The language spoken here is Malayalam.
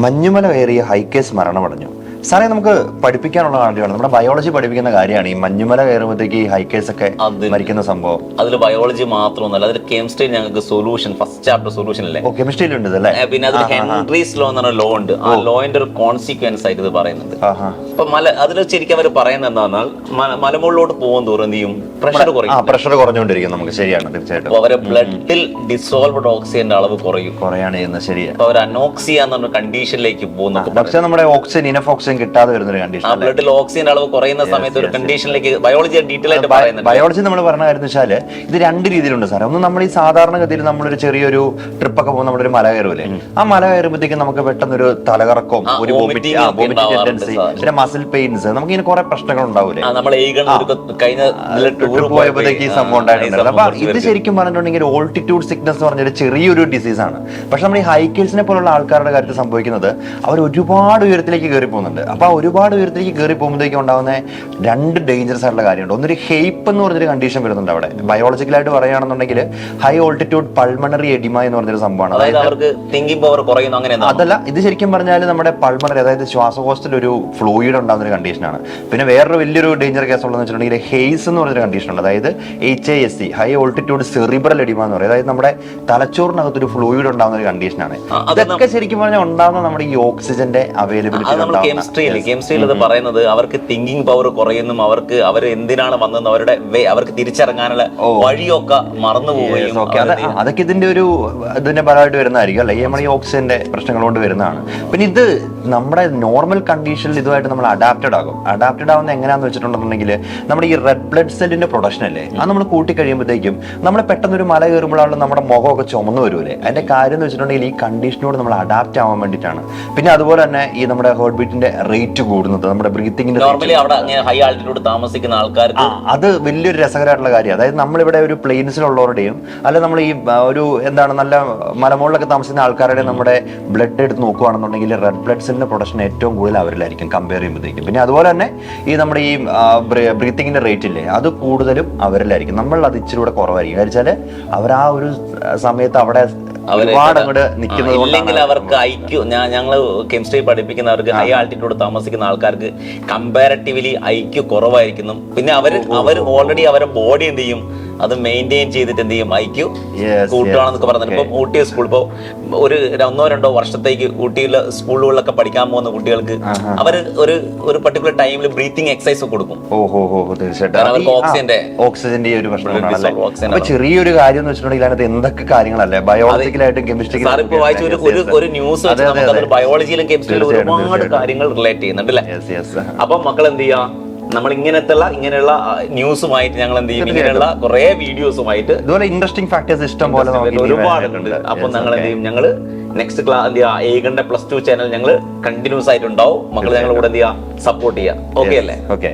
മഞ്ഞുമല കയറിയ ഹൈക്കേഴ്സ് മരണമടഞ്ഞു. സാറേ, നമുക്ക് പഠിപ്പിക്കാനുള്ള കാര്യമാണ്, നമ്മുടെ ബയോളജി പഠിപ്പിക്കുന്ന കാര്യമാണ് ഈ മഞ്ഞുമല കയറുമ്പോഴത്തേക്ക് ഈ ഹൈക്കേഴ്സ് ഒക്കെ മരിക്കുന്ന സംഭവം. അതിൽ ബയോളജി മാത്രമൊന്നുമല്ല, അതിൽ കെമിസ്ട്രി ഞങ്ങൾക്ക് സൊല്യൂഷൻ, ഫസ്റ്റ് ചാപ്റ്റർ സൊല്യൂഷൻ അല്ലേ, കെമിസ്ട്രിയിലുണ്ട് അല്ലേ. പിന്നെ അതിൽ ഹെൻറീസ് ലോ എന്ന് പറഞ്ഞ ലോ ഉണ്ട്. ആ ലോന്റെ ഒരു കോൺസിക്വൻസ് ആയിട്ട് ഇത് പറയുന്നുണ്ട്. അപ്പൊ അതിൽ ശരിക്കും അവർ പറയുന്നത് എന്താണെന്നാൽ മലമുകളിലോട്ട് പോകും തോറും എന്ത് ചെയ്യും, പ്രഷർ കുറയും. പ്രഷർ കുറഞ്ഞുകൊണ്ടിരിക്കും. നമുക്ക് ശരിയാണ്, തീർച്ചയായിട്ടും. അവരെ ബ്ലഡിൽ ഡിസോൾവ്ഡ് ഓക്സിജന്റെ അളവ് കുറയാണ് ചെയ്യുന്നത്. ശരിയാണ്. അപ്പൊ അവർ അനോക്സിയ എന്ന് പറഞ്ഞ കണ്ടീഷനിലേക്ക് പോകുന്നു. പക്ഷേ നമ്മുടെ ഓക്സിജൻ, ഇനഫ് ഓക്സിജൻ കിട്ടാതെ വരുന്ന ഒരു കണ്ടീഷൻ, ബ്ലഡിൽ ഓക്സിജൻ അളവ് കുറയുന്ന സമയത്ത് ഒരു കണ്ടീഷനിലേക്ക് ബയോളജി ഡീറ്റെയിൽ ആയിട്ട് പറയുന്നുണ്ട്. ബയോളജി നമ്മൾ പറഞ്ഞ കാര്യം എന്ന് വെച്ചാൽ ഇത് രണ്ട് രീതിയിലുണ്ട് സാറേ. ഒന്ന്, നമ്മൾ ഈ സാധാരണഗതിയിൽ നമ്മളൊരു ചെറിയൊരു ട്രിപ്പൊക്കെ പോകുമ്പോൾ നമ്മളൊരു മല കയറുമല്ലേ, ആ മല കയറുമ്പോഴത്തേക്കും നമുക്ക് പെട്ടെന്നൊരു തലകറക്കവും ഒരു വോമിറ്റിംഗ് ടെൻഡൻസി, പിന്നെ മസിൽ പെയിൻസ്, നമുക്ക് ഇങ്ങനെ കുറെ പ്രശ്നങ്ങൾ ഉണ്ടാവൂലേ. പോയപ്പോഴത്തേക്ക് ഈ സംഭവം ഉണ്ടായിട്ടുണ്ടായിരുന്നു. അപ്പൊ ഇത് ശരിക്കും പറഞ്ഞിട്ടുണ്ടെങ്കിൽ ഓൾട്ടിറ്റ്യൂഡ് സിക്നസ് എന്ന് പറഞ്ഞൊരു ചെറിയൊരു ഡിസീസ് ആണ്. പക്ഷെ നമ്മൾ ഈ ഹൈക്കേഴ്സിനെ പോലുള്ള ആൾക്കാരുടെ കാര്യത്തിൽ സംഭവിക്കുന്നത് അവർ ഒരുപാട് ഉയരത്തിലേക്ക് കയറി പോകുന്നുണ്ട്. അപ്പൊ ആ ഒരുപാട് ഉയരത്തിലേക്ക് കയറി പോകുമ്പോഴത്തേക്കും ഉണ്ടാകുന്ന രണ്ട് ഡേഞ്ചറസ് ആയിട്ടുള്ള കാര്യമുണ്ട്. ഒന്നൊരു ഹെയ്പ്പ് എന്ന് പറഞ്ഞൊരു കണ്ടീഷൻ വരുന്നുണ്ട് അവിടെ. ബയോളജിക്കലായിട്ട് പറയുകയാണെന്നുണ്ടെങ്കിൽ ഹൈ ഓൾട്ടിറ്റ്യൂഡ് പൾമണറി എഡിമ എന്ന് പറഞ്ഞൊരു സംഭവമാണ്. അതല്ല, ഇത് ശരിക്കും പറഞ്ഞാൽ നമ്മുടെ പൾമണറി, അതായത് ശ്വാസകോശത്തിൽ ഒരു ഫ്ലൂയിഡ് ഉണ്ടാകുന്ന ഒരു കണ്ടീഷനാണ്. പിന്നെ വേറൊരു വലിയൊരു ഡേഞ്ചർ കേസ് ഉള്ളതെന്ന് വെച്ചിട്ടുണ്ടെങ്കിൽ ഹെയ്സ് എന്ന് പറഞ്ഞൊരു കണ്ടീഷൻ ഉണ്ട്. അതായത് HASC, high altitude cerebral oedema എന്ന് പറയും. അതായത് നമ്മുടെ തലച്ചോറിനകത്തൊരു ഫ്ലൂയിഡ് ഉണ്ടാകുന്ന ഒരു കണ്ടീഷനാണ്. ഇതൊക്കെ ശരിക്കും പറഞ്ഞാൽ ഉണ്ടാകുന്ന നമ്മുടെ ഈ ഓക്സിജന്റെ അവൈലബിലിറ്റി കെമിസ്ട്രിയിൽ അത് പറയുന്നത് അവർക്ക് തിങ്കിങ് പവർ കുറയുന്നു, അവർ എന്തിനാണ് വന്നതെന്ന് അവർക്ക് തിരിച്ചറിഞ്ഞാനുള്ള വഴിയൊക്കെ മറന്നു പോവുകയും. അതൊക്കെ ഇതിന്റെ ഫലമായിട്ട് വരുന്നതായിരിക്കും അല്ലെ, നമ്മുടെ ഈ ഓക്സിജന്റെ പ്രശ്നങ്ങൾ കൊണ്ട് വരുന്നതാണ്. പിന്നെ ഇത് നമ്മുടെ നോർമൽ കണ്ടീഷനിൽ ഇതുമായിട്ട് നമ്മൾ അഡാപ്റ്റഡ് ആകും. അഡാപ്റ്റഡ് ആവുന്ന എങ്ങനെയാന്ന് വെച്ചിട്ടുണ്ടെന്നുണ്ടെങ്കിൽ നമ്മുടെ ഈ റെഡ് ബ്ലഡ് സെല്ലിന്റെ പ്രൊഡക്ഷൻ അല്ലേ, അത് നമ്മൾ കൂട്ടി കഴിയുമ്പോഴത്തേക്കും നമ്മൾ പെട്ടെന്ന് ഒരു മല കയറുമ്പോഴാണ് നമ്മുടെ മുഖമൊക്കെ ചുമന്ന് വരുമല്ലേ. അതിന്റെ കാര്യം എന്ന് വെച്ചിട്ടുണ്ടെങ്കിൽ ഈ കണ്ടീഷനോട് നമ്മൾ അഡാപ്റ്റ് ആവാൻ വേണ്ടിയിട്ടാണ്. പിന്നെ അതുപോലെ തന്നെ ഈ നമ്മുടെ ഹാർട്ട് ബീറ്റിന്റെ റേറ്റ് കൂടുന്നത്, നമ്മുടെ ബ്രീത്തിങ്ങിന്റെ ഹൈ ആൾട്ടിറ്റ്യൂഡ് താമസിക്കുന്ന ആൾക്കാർക്ക് അത് വലിയൊരു രസകരമായിട്ടുള്ള കാര്യം. അതായത് നമ്മളിവിടെ ഒരു പ്ലെയിൻസിലുള്ളവരുടെയും അല്ല നമ്മൾ ഈ ഒരു എന്താണ് നല്ല മലമുകളിലൊക്കെ താമസിക്കുന്ന ആൾക്കാരുടെ നമ്മുടെ ബ്ലഡ് എടുത്ത് നോക്കുകയാണെന്നുണ്ടെങ്കിൽ റെഡ് ബ്ലഡ് സെല്ലിന്റെ പ്രൊഡക്ഷൻ ഏറ്റവും കൂടുതൽ അവരിലായിരിക്കും കമ്പയർ ചെയ്യുമ്പോഴത്തേക്കും. പിന്നെ അതുപോലെ തന്നെ ഈ നമ്മുടെ ഈ ബ്രീത്തിങ്ങിന്റെ റേറ്റ് ഇല്ലേ, അത് കൂടുതലും അവരിലായിരിക്കും. നമ്മൾ അത് ഇച്ചിരി കൂടെ കുറവായിരിക്കും. വെച്ചാൽ അവർ ആ ഒരു സമയത്ത് അവിടെ ഇല്ലെങ്കിൽ അവർക്ക് ഐക്യു, ഞങ്ങൾ കെമിസ്ട്രി പഠിപ്പിക്കുന്നവർക്ക് ഹൈ ആൾട്ടിറ്റ്യൂഡ് താമസിക്കുന്ന ആൾക്കാർക്ക് കമ്പാരിറ്റീവ്ലി ഐക്യു കുറവായിരിക്കുന്നു. പിന്നെ അവർ ഓൾറെഡി അവരുടെ ബോഡി എന്ത് ചെയ്യും, അത് മെയിൻറ്റെയിൻ ചെയ്തിട്ട് എന്ത് ചെയ്യും, ഐക്യു കൂട്ടുകയാണെന്നൊക്കെ പറഞ്ഞത്. ഇപ്പം ഊട്ടി സ്കൂൾ ഇപ്പോൾ ഒരു 1-2 വർഷത്തേക്ക് ഊട്ടിയിലെ സ്കൂളുകളിലൊക്കെ പഠിക്കാൻ പോകുന്ന കുട്ടികൾക്ക് അവർ ഒരു പർട്ടിക്കുലർ ടൈമിൽ ബ്രീത്തിങ് എക്സസൈസ് കൊടുക്കും. ഓക്സിജന്റെ ഒരു പ്രശ്നം. ചെറിയൊരു കാര്യം എന്ന് വെച്ചിട്ടുണ്ടെങ്കിൽ അതിനകത്ത് എന്തൊക്കെ കാര്യങ്ങളല്ലേ ബയോളജിക്കലായിട്ടും കെമിസ്ട്രിക്കലായിട്ടും വായിച്ച ഒരു ന്യൂസ് ബയോളജിയിലും കെമിസ്ട്രിയിലും ഒരുപാട് കാര്യങ്ങൾ റിലേറ്റ് ചെയ്യുന്നുണ്ട് അല്ലേ. അപ്പൊ മക്കൾ എന്ത് ചെയ്യാ, നമ്മൾ ഇങ്ങനെയുള്ള ന്യൂസുമായിട്ട് ഞങ്ങൾ എന്ത് ചെയ്യും, ഇങ്ങനെയുള്ള കുറെ വീഡിയോസുമായിട്ട് ഇതുപോലെ ഇൻട്രസ്റ്റിംഗ് ഫാക്ടേഴ്സ് ഇഷ്ടം പോലെ ഒരുപാടുണ്ട്. അപ്പൊ ഞങ്ങൾ എന്ത് ചെയ്യും, ഞങ്ങള് നെക്സ്റ്റ് ക്ലാസ് ഏകണ്ട +2 ചാനൽ ഞങ്ങൾ കണ്ടിന്യൂസ് ആയിട്ടുണ്ടാവും. മക്കൾ ഞങ്ങൾ കൂടെ എന്ത് ചെയ്യാ, സപ്പോർട്ട് ചെയ്യാം. ഓക്കെ അല്ലേ? ഓക്കെ.